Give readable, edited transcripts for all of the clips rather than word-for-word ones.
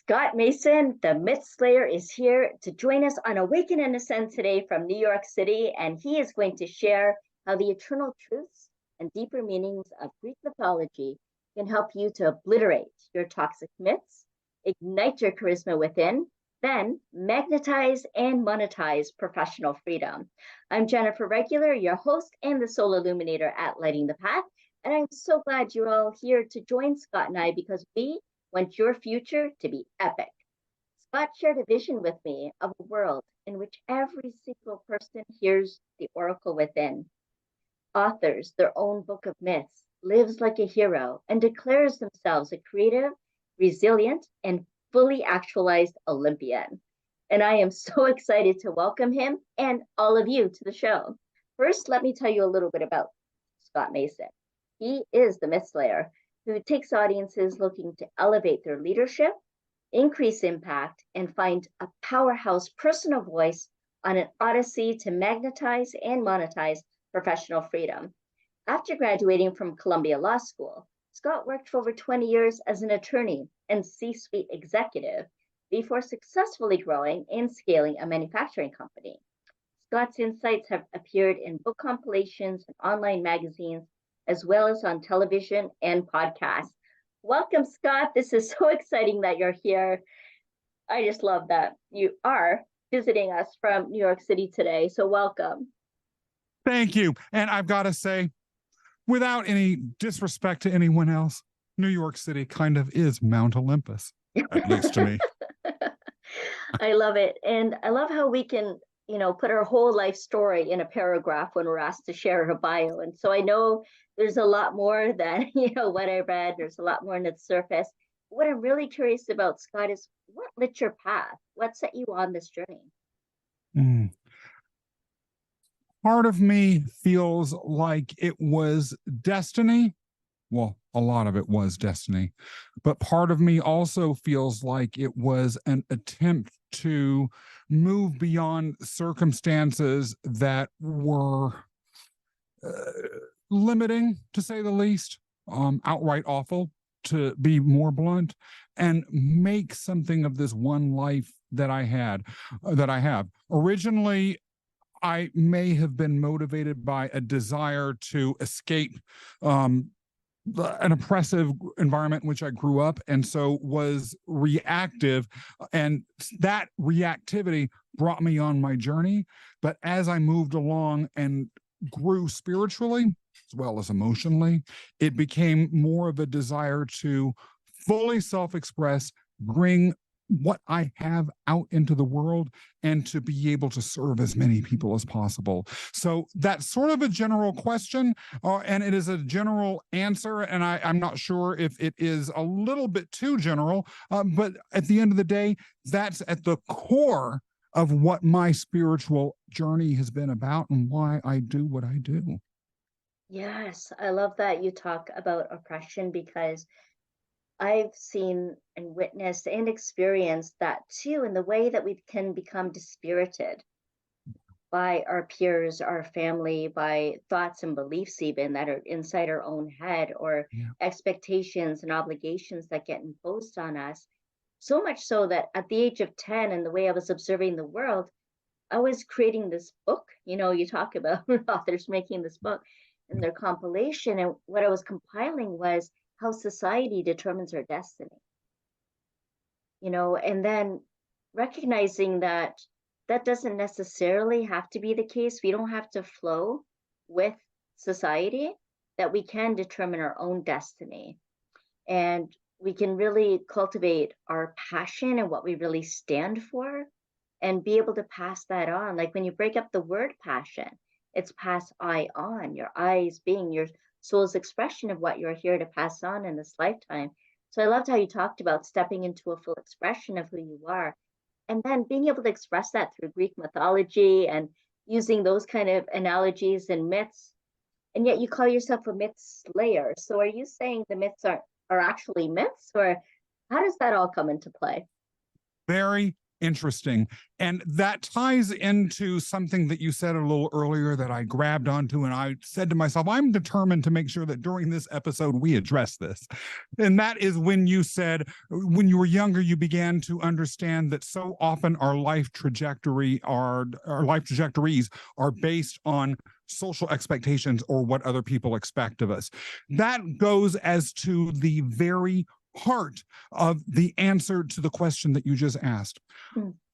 Scott Mason, the Myth Slayer, is here to join us on Awaken and Ascend today from New York City, and he is going to share how the eternal truths and deeper meanings of Greek mythology can help you to obliterate your toxic myths, ignite your charisma within, then magnetize and monetize professional freedom. I'm Jennifer Regular, your host and the Soul Illuminator at Lighting the Path, and I'm so glad you're all here to join Scott and I because we want your future to be epic. Scott shared a vision with me of a world in which every single person hears the oracle within, authors their own book of myths, lives like a hero, and declares themselves a creative, resilient, and fully actualized Olympian. And I am so excited to welcome him and all of you to the show. First, let me tell you a little bit about Scott Mason. He is the Myth Slayer, who takes audiences looking to elevate their leadership, increase impact, and find a powerhouse personal voice on an odyssey to magnetize and monetize professional freedom. After graduating from Columbia Law School, Scott worked for over 20 years as an attorney and C-suite executive before successfully growing and scaling a manufacturing company. Scott's insights have appeared in book compilations and online magazines, as well as on television and podcasts. Welcome, Scott. This is so exciting that you're here. I just love that you are visiting us from New York City today. So welcome. Thank you. And I've got to say, without any disrespect to anyone else, New York City kind of is Mount Olympus, at least to me. I love it. And I love how we can, put our whole life story in a paragraph when we're asked to share a bio. And so I know there's a lot more than, what I read. There's a lot more on the surface. What I'm really curious about, Scott, is what lit your path? What set you on this journey? Part of me feels like it was destiny. Well, a lot of it was destiny, but part of me also feels like it was an attempt to move beyond circumstances that were limiting, to say the least, outright awful, to be more blunt, and make something of this one life that I have. Originally, I may have been motivated by a desire to escape an oppressive environment in which I grew up, and so was reactive, and that reactivity brought me on my journey. But as I moved along and grew spiritually as well as emotionally, it became more of a desire to fully self-express, bring what I have out into the world, and to be able to serve as many people as possible. So that's sort of a general question, and it is a general answer, and I'm not sure if it is a little bit too general, but at the end of the day, that's at the core of what my spiritual journey has been about and why I do what I do. Yes, I love that you talk about oppression because I've seen and witnessed and experienced that too, in the way that we can become dispirited by our peers, our family, by thoughts and beliefs even that are inside our own head, or expectations and obligations that get imposed on us. So much so that at the age of 10, and the way I was observing the world, I was creating this book. You talk about authors making this book and their compilation. And what I was compiling was how society determines our destiny. And then recognizing that that doesn't necessarily have to be the case. We don't have to flow with society, that we can determine our own destiny. And we can really cultivate our passion and what we really stand for and be able to pass that on. Like when you break up the word passion, it's pass I on, your eyes being your soul's expression of what you're here to pass on in this lifetime. So I loved how you talked about stepping into a full expression of who you are, and then being able to express that through Greek mythology and using those kind of analogies and myths. And yet you call yourself a myth slayer. So are you saying the myths are actually myths, or how does that all come into play? Very, interesting. And that ties into something that you said a little earlier that I grabbed onto, and I said to myself, I'm determined to make sure that during this episode we address this. And that is when you said, when you were younger, you began to understand that so often our life trajectories are based on social expectations or what other people expect of us. That goes as to the very heart of the answer to the question that you just asked.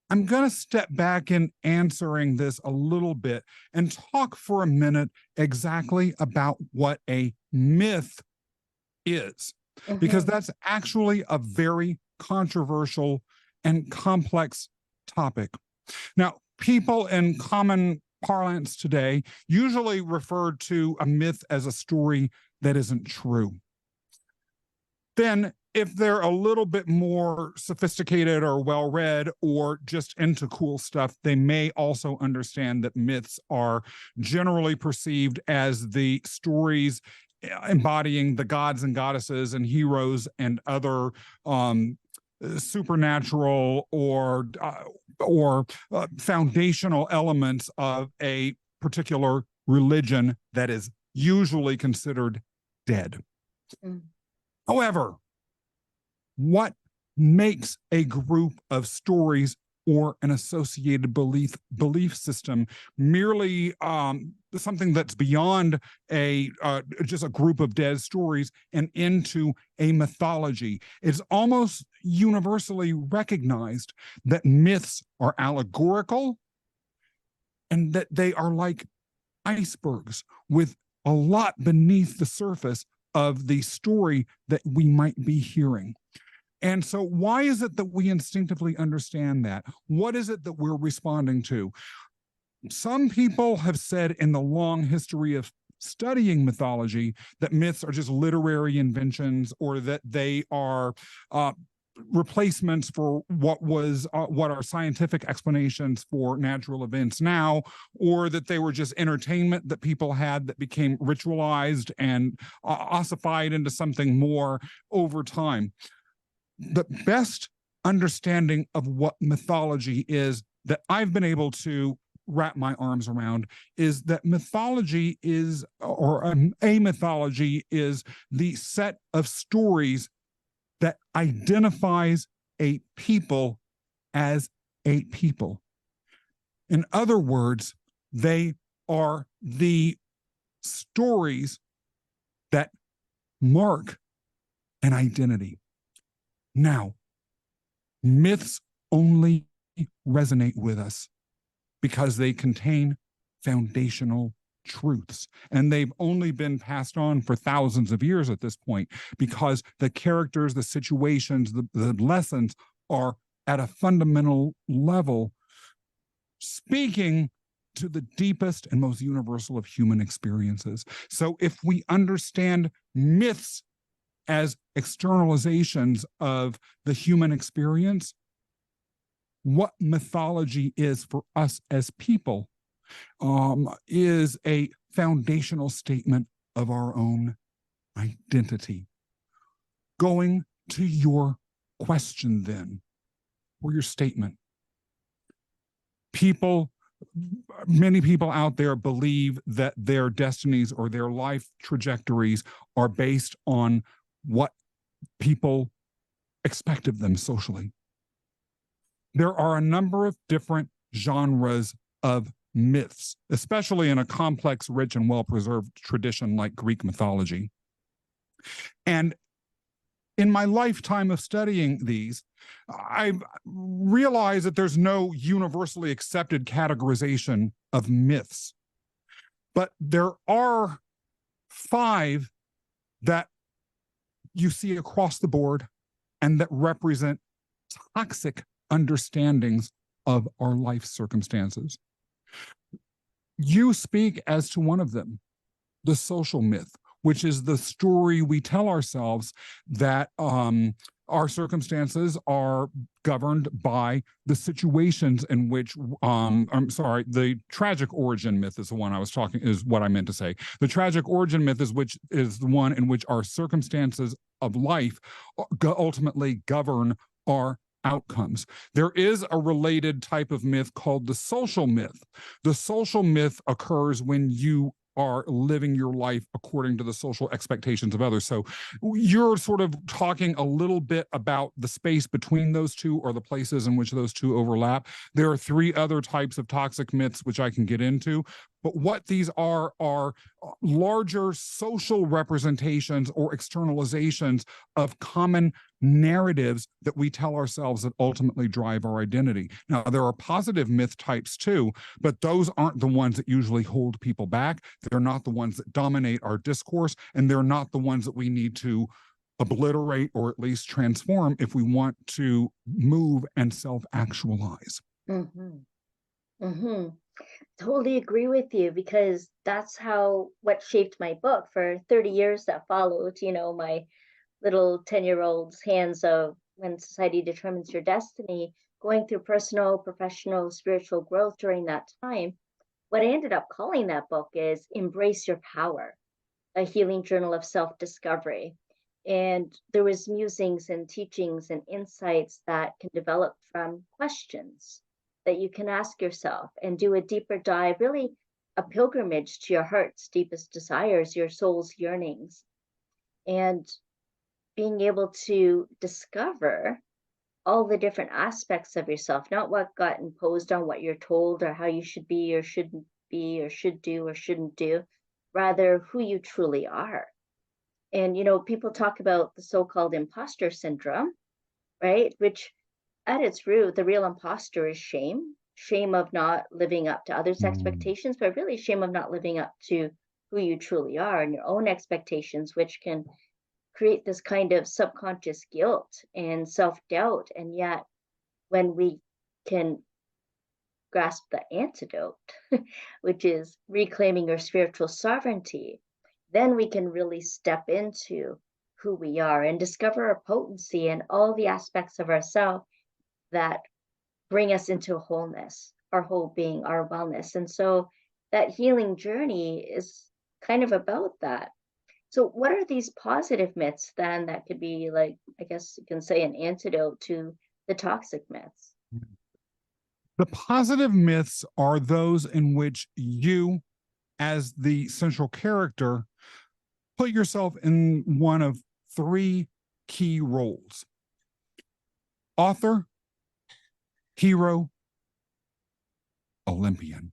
I'm going to step back in answering this a little bit and talk for a minute exactly about what a myth is, because that's actually a very controversial and complex topic. Now, people in common parlance today usually refer to a myth as a story that isn't true. Then, if they're a little bit more sophisticated or well-read or just into cool stuff, they may also understand that myths are generally perceived as the stories embodying the gods and goddesses and heroes and other supernatural or foundational elements of a particular religion that is usually considered dead. However, what makes a group of stories or an associated belief system merely something that's beyond just a group of dead stories and into a mythology? It's almost universally recognized that myths are allegorical and that they are like icebergs with a lot beneath the surface of the story that we might be hearing. And so why is it that we instinctively understand that? What is it that we're responding to? Some people have said in the long history of studying mythology that myths are just literary inventions, or that they are replacements for what are scientific explanations for natural events now, or that they were just entertainment that people had that became ritualized and ossified into something more over time. The best understanding of what mythology is that I've been able to wrap my arms around is that mythology is, or a mythology is the set of stories that identifies a people as a people. In other words, they are the stories that mark an identity. Now, myths only resonate with us because they contain foundational truths, and they've only been passed on for thousands of years at this point, because the characters, the situations, the lessons are at a fundamental level speaking to the deepest and most universal of human experiences. So if we understand myths as externalizations of the human experience, what mythology is for us as people is a foundational statement of our own identity. Going to your question then, or your statement. Many people out there believe that their destinies or their life trajectories are based on what people expect of them socially. There are a number of different genres of myths, especially in a complex, rich, and well-preserved tradition like Greek mythology. And in my lifetime of studying these, I realize that there's no universally accepted categorization of myths. But there are 5 that you see across the board and that represent toxic understandings of our life circumstances. You speak as to one of them, the social myth, which is the story we tell ourselves that our circumstances are governed by the situations in which, the tragic origin myth is the one is what I meant to say. The tragic origin myth is the one in which our circumstances of life ultimately govern our outcomes. There is a related type of myth called the social myth. The social myth occurs when you are living your life according to the social expectations of others. So you're sort of talking a little bit about the space between those two, or the places in which those two overlap. There are three other types of toxic myths, which I can get into. But what these are larger social representations or externalizations of common narratives that we tell ourselves that ultimately drive our identity. Now, there are positive myth types too, but those aren't the ones that usually hold people back. They're not the ones that dominate our discourse, and they're not the ones that we need to obliterate or at least transform if we want to move and self-actualize. Mm-hmm. Mm-hmm. Totally agree with you, because that's what shaped my book for 30 years that followed, my little 10-year-old's hands of When Society Determines Your Destiny, going through personal, professional, spiritual growth during that time. What I ended up calling that book is Embrace Your Power, a healing journal of self-discovery. And there was musings and teachings and insights that can develop from questions that you can ask yourself, and do a deeper dive, really a pilgrimage to your heart's deepest desires, your soul's yearnings, and being able to discover all the different aspects of yourself, not what got imposed on, what you're told, or how you should be or shouldn't be, or should do or shouldn't do, rather who you truly are. And, people talk about the so-called imposter syndrome, right? Which at its root, the real imposter is shame of not living up to others' expectations, but really shame of not living up to who you truly are and your own expectations, which can create this kind of subconscious guilt and self-doubt. And yet, when we can grasp the antidote, which is reclaiming your spiritual sovereignty, then we can really step into who we are and discover our potency and all the aspects of ourselves that bring us into wholeness, our whole being, our wellness. And so that healing journey is kind of about that. So what are these positive myths then that could be, like, I guess you can say, an antidote to the toxic myths? The positive myths are those in which you, as the central character, put yourself in one of three key roles: author, hero, Olympian.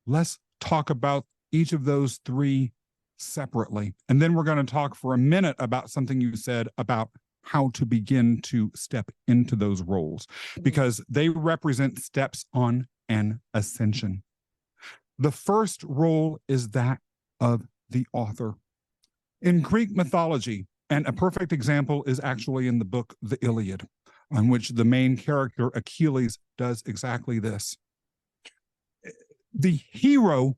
Let's talk about each of those three separately. And then we're going to talk for a minute about something you said about how to begin to step into those roles, because they represent steps on an ascension. The first role is that of the author. In Greek mythology, and a perfect example is actually in the book The Iliad, on which the main character Achilles does exactly this. The hero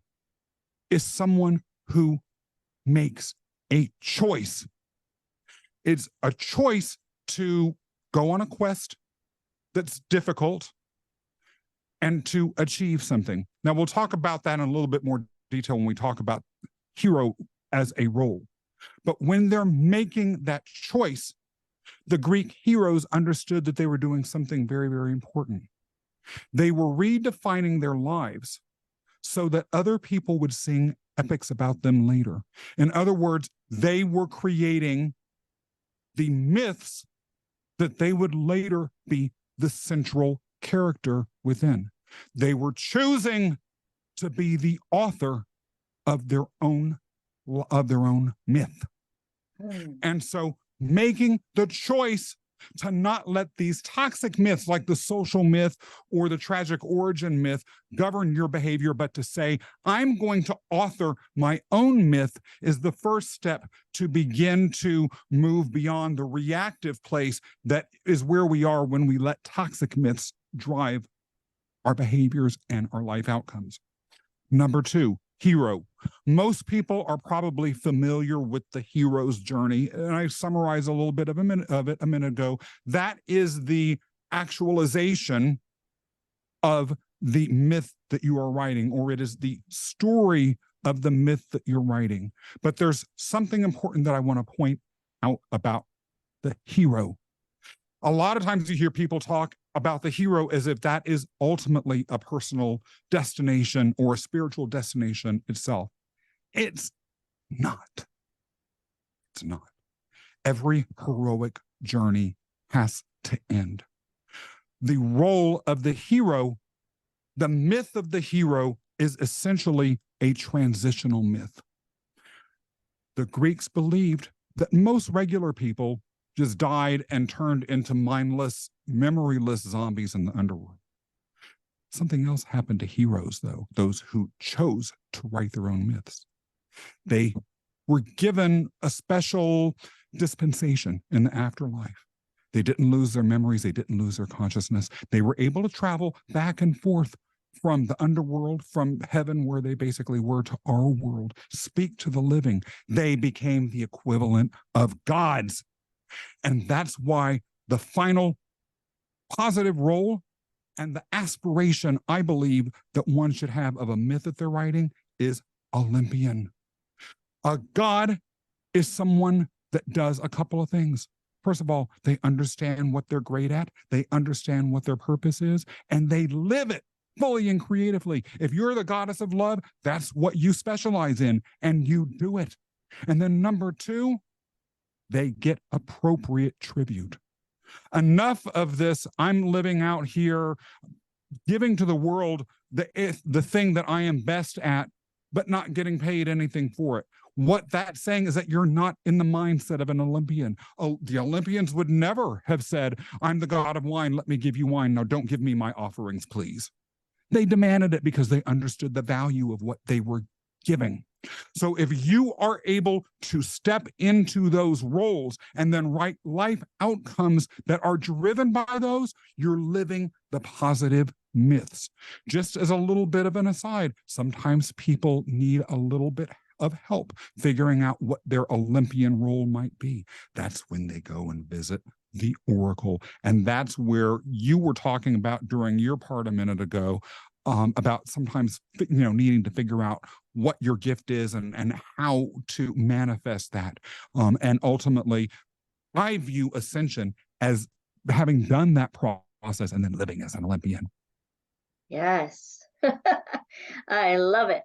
is someone who makes a choice. It's a choice to go on a quest that's difficult and to achieve something. Now, we'll talk about that in a little bit more detail when we talk about hero as a role. But when they're making that choice, the Greek heroes understood that they were doing something very, very important. They were redefining their lives so that other people would sing epics about them later. In other words, they were creating the myths that they would later be the central character within. They were choosing to be the author of their own myth. And so making the choice to not let these toxic myths like the social myth or the tragic origin myth govern your behavior, but to say, I'm going to author my own myth, is the first step to begin to move beyond the reactive place that is where we are when we let toxic myths drive our behaviors and our life outcomes. Number two, hero. Most people are probably familiar with the hero's journey, and I summarized a little bit of it a minute ago. That is the actualization of the myth that you are writing, or it is the story of the myth that you're writing. But there's something important that I want to point out about the hero. A lot of times you hear people talk about the hero as if that is ultimately a personal destination or a spiritual destination itself. It's not. It's not. Every heroic journey has to end. The role of the hero, the myth of the hero, is essentially a transitional myth. The Greeks believed that most regular people just died and turned into mindless, memoryless zombies in the underworld. Something else happened to heroes, though, those who chose to write their own myths. They were given a special dispensation in the afterlife. They didn't lose their memories. They didn't lose their consciousness. They were able to travel back and forth from the underworld, from heaven, where they basically were, to our world, speak to the living. They became the equivalent of gods. And that's why the final positive role and the aspiration, I believe, that one should have of a myth that they're writing is Olympian. A god is someone that does a couple of things. First of all, they understand what they're great at, they understand what their purpose is, and they live it fully and creatively. If you're the goddess of love, that's what you specialize in, and you do it. And then number two, they get appropriate tribute. Enough of this, I'm living out here, giving to the world the thing that I am best at, but not getting paid anything for it. What that's saying is that you're not in the mindset of an Olympian. Oh, the Olympians would never have said, I'm the god of wine, let me give you wine. Now don't give me my offerings, please. They demanded it because they understood the value of what they were giving. So if you are able to step into those roles and then write life outcomes that are driven by those, you're living the positive myths. Just as a little bit of an aside, sometimes people need a little bit of help figuring out what their Olympian role might be. That's when they go and visit the oracle. And that's where you were talking about during your part a minute ago, about sometimes needing to figure out what your gift is and how to manifest that. And ultimately, I view ascension as having done that process and then living as an Olympian. Yes. I love it.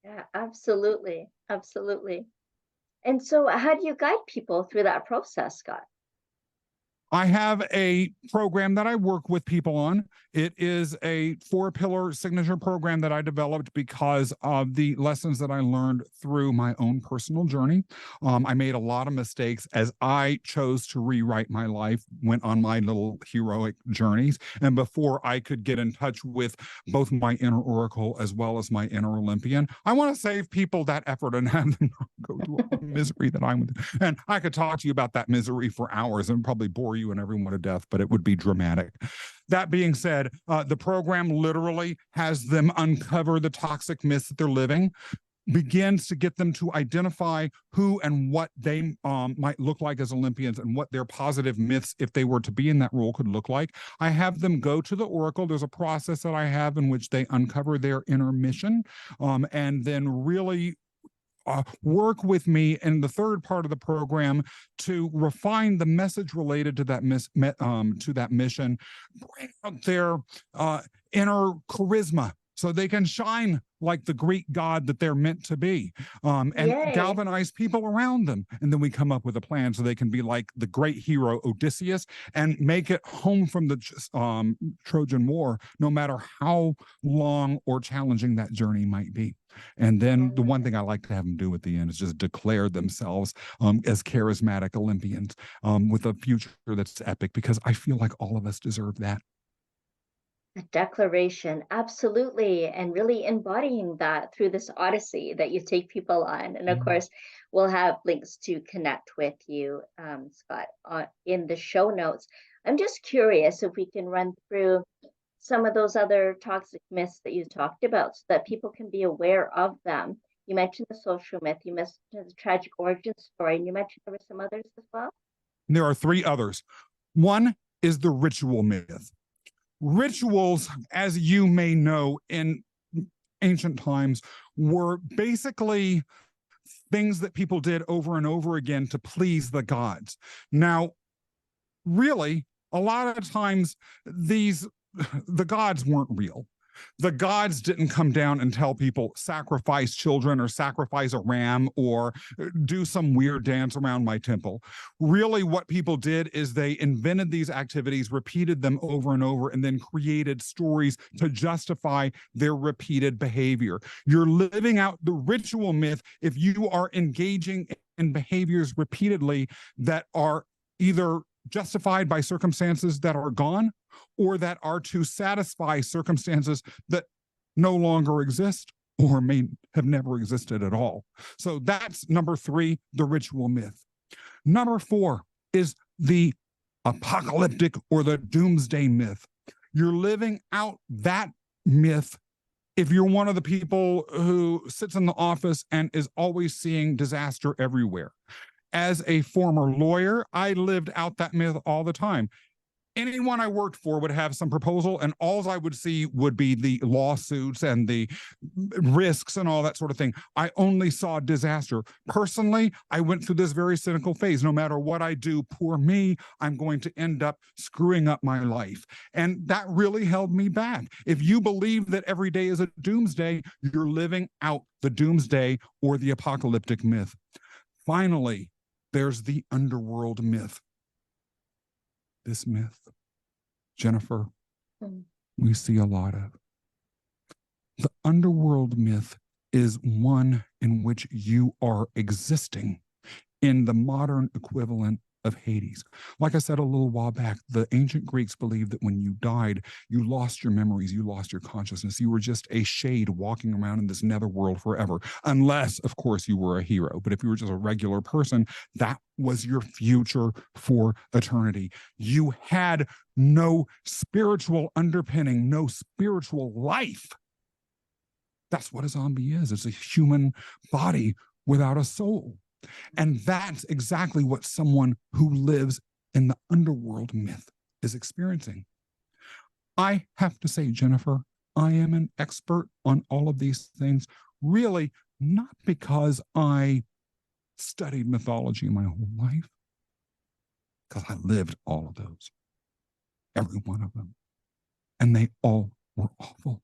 Yeah, absolutely. Absolutely. And so how do you guide people through that process, Scott? I have a program that I work with people on. It is a 4-pillar signature program that I developed because of the lessons that I learned through my own personal journey. I made a lot of mistakes as I chose to rewrite my life, went on my little heroic journeys. And before I could get in touch with both my inner oracle as well as my inner Olympian, I want to save people that effort and have them not go through all the misery that I'm with. And I could talk to you about that misery for hours and probably bore you and everyone to death, but it would be dramatic. That being said, the program literally has them uncover the toxic myths that they're living, begins to get them to identify who and what they might look like as Olympians and what their positive myths, if they were to be in that role, could look like. I have them go to the oracle. There's a process that I have in which they uncover their inner mission, and then really work with me in the third part of the program to refine the message related to that mission, bring out their inner charisma so they can shine like the Greek god that they're meant to be, and galvanize people around them. And then we come up with a plan so they can be like the great hero Odysseus and make it home from the Trojan War, no matter how long or challenging that journey might be. And then the one thing I like to have them do at the end is just declare themselves as charismatic Olympians with a future that's epic, because I feel like all of us deserve that. A declaration, absolutely, and really embodying that through this odyssey that you take people on. And of course, we'll have links to connect with you, Scott, in the show notes. I'm just curious if we can run through some of those other toxic myths that you talked about so that people can be aware of them. You mentioned the social myth, you mentioned the tragic origin story, and you mentioned there were some others as well. There are 3 others. One is the ritual myth. Rituals, as you may know, in ancient times were basically things that people did over and over again to please the gods. Now, really, a lot of times the gods weren't real. The gods didn't come down and tell people sacrifice children or sacrifice a ram or do some weird dance around my temple. Really, what people did is they invented these activities, repeated them over and over, and then created stories to justify their repeated behavior. You're living out the ritual myth if you are engaging in behaviors repeatedly that are either justified by circumstances that are gone or that are to satisfy circumstances that no longer exist or may have never existed at all. So that's number 3, the ritual myth. Number 4 is the apocalyptic or the doomsday myth. You're living out that myth if you're one of the people who sits in the office and is always seeing disaster everywhere. As a former lawyer, I lived out that myth all the time. Anyone I worked for would have some proposal, and all I would see would be the lawsuits and the risks and all that sort of thing. I only saw disaster. Personally, I went through this very cynical phase. No matter what I do, poor me, I'm going to end up screwing up my life. And that really held me back. If you believe that every day is a doomsday, you're living out the doomsday or the apocalyptic myth. Finally, there's the underworld myth. This myth, Jennifer, we see a lot of. The underworld myth is one in which you are existing in the modern equivalent of Hades. Like I said a little while back, the ancient Greeks believed that when you died, you lost your memories, you lost your consciousness. You were just a shade walking around in this netherworld forever, unless, of course, you were a hero. But if you were just a regular person, that was your future for eternity. You had no spiritual underpinning, no spiritual life. That's what a zombie is. It's a human body without a soul. And that's exactly what someone who lives in the underworld myth is experiencing. I have to say, Jennifer, I am an expert on all of these things, really not because I studied mythology my whole life, because I lived all of those, every one of them. And they all were awful.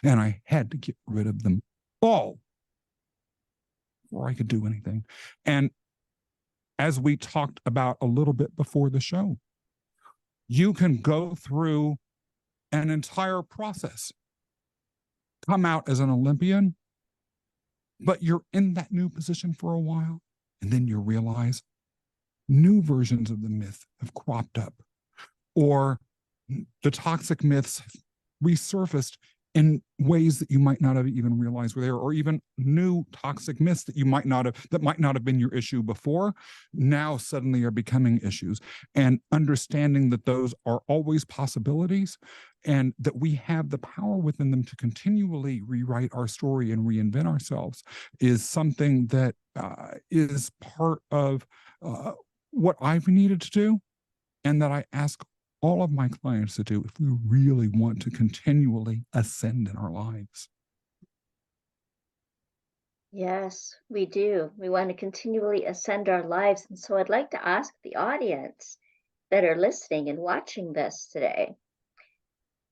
And I had to get rid of them all before I could do anything. And as we talked about a little bit before the show, you can go through an entire process, come out as an Olympian, but you're in that new position for a while, and then you realize new versions of the myth have cropped up, or the toxic myths resurfaced in ways that you might not have even realized were there, or even new toxic myths that might not have been your issue before, now suddenly are becoming issues. And understanding that those are always possibilities and that we have the power within them to continually rewrite our story and reinvent ourselves is something that is part of what I've needed to do, and that I ask all of my clients to do if we really want to continually ascend in our lives. Yes, we do. We want to continually ascend our lives. And so I'd like to ask the audience that are listening and watching this today,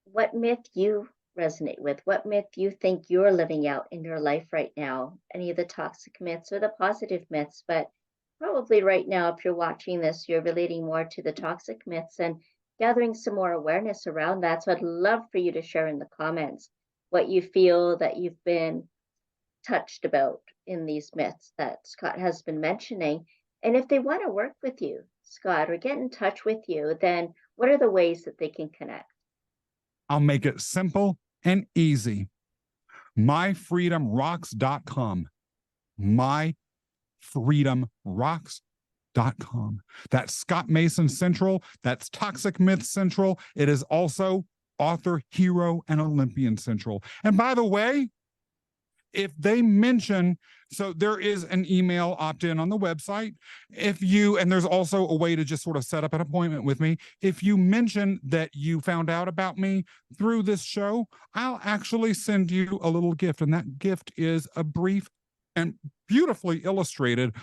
what myth you resonate with, what myth you think you're living out in your life right now, any of the toxic myths or the positive myths. But probably right now, if you're watching this, you're relating more to the toxic myths and gathering some more awareness around that. So I'd love for you to share in the comments what you feel that you've been touched about in these myths that Scott has been mentioning. And if they want to work with you, Scott, or get in touch with you, then what are the ways that they can connect? I'll make it simple and easy. myfreedomrocks.com. myfreedomrocks.com. That's Scott Mason Central. That's Toxic Myth Central. It is also Author, Hero, and Olympian Central. And by the way, if they mention, so there is an email opt-in on the website. And there's also a way to just sort of set up an appointment with me. If you mention that you found out about me through this show, I'll actually send you a little gift. And that gift is a brief and beautifully illustrated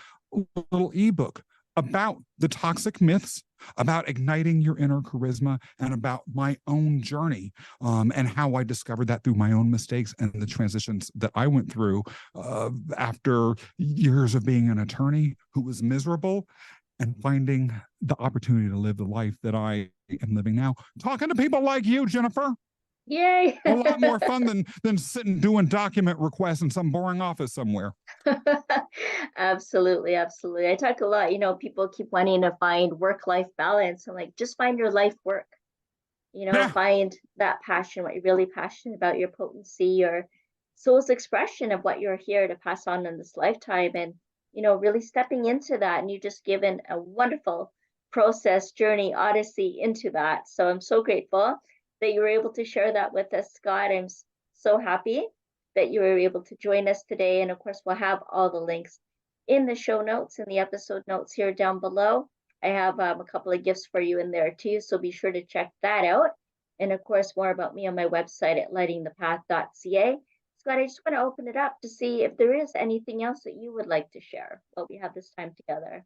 little ebook about the toxic myths, about igniting your inner charisma, and about my own journey, and how I discovered that through my own mistakes and the transitions that I went through after years of being an attorney who was miserable, and finding the opportunity to live the life that I am living now. Talking to people like you, Jennifer. Yay! A lot more fun than sitting doing document requests in some boring office somewhere. Absolutely, absolutely. I talk a lot, people keep wanting to find work-life balance. I'm like, just find your life work. Yeah. Find that passion, what you're really passionate about, your potency, your soul's expression of what you're here to pass on in this lifetime. And, really stepping into that. And you just given a wonderful process, journey, odyssey into that. So I'm so grateful that you were able to share that with us, Scott. I'm so happy that you were able to join us today. And of course, we'll have all the links in the show notes and the episode notes here down below. I have a couple of gifts for you in there too, so be sure to check that out. And of course, more about me on my website at lightingthepath.ca. Scott, I just want to open it up to see if there is anything else that you would like to share while we have this time together.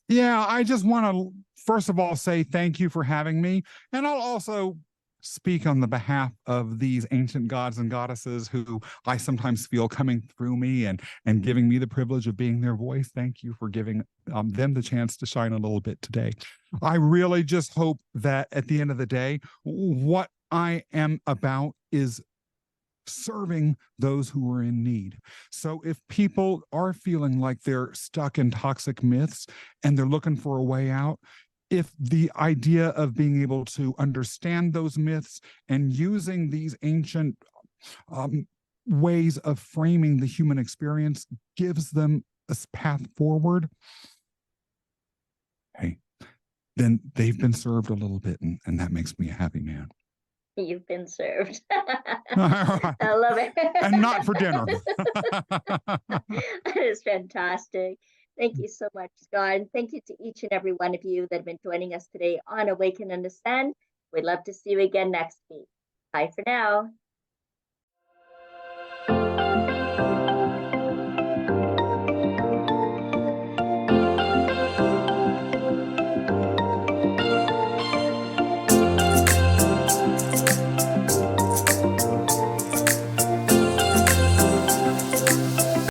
Yeah, I just want to, first of all, say thank you for having me. And I'll also speak on the behalf of these ancient gods and goddesses who I sometimes feel coming through me and giving me the privilege of being their voice. Thank you for giving them the chance to shine a little bit today. I really just hope that at the end of the day, what I am about is serving those who are in need. So if people are feeling like they're stuck in toxic myths and they're looking for a way out, if the idea of being able to understand those myths and using these ancient ways of framing the human experience gives them a path forward, hey, then they've been served a little bit, and that makes me a happy man. You've been served. I love it. And not for dinner. That is fantastic. Thank you so much, Scott. And thank you to each and every one of you that have been joining us today on Awaken and Ascend. We'd love to see you again next week. Bye for now.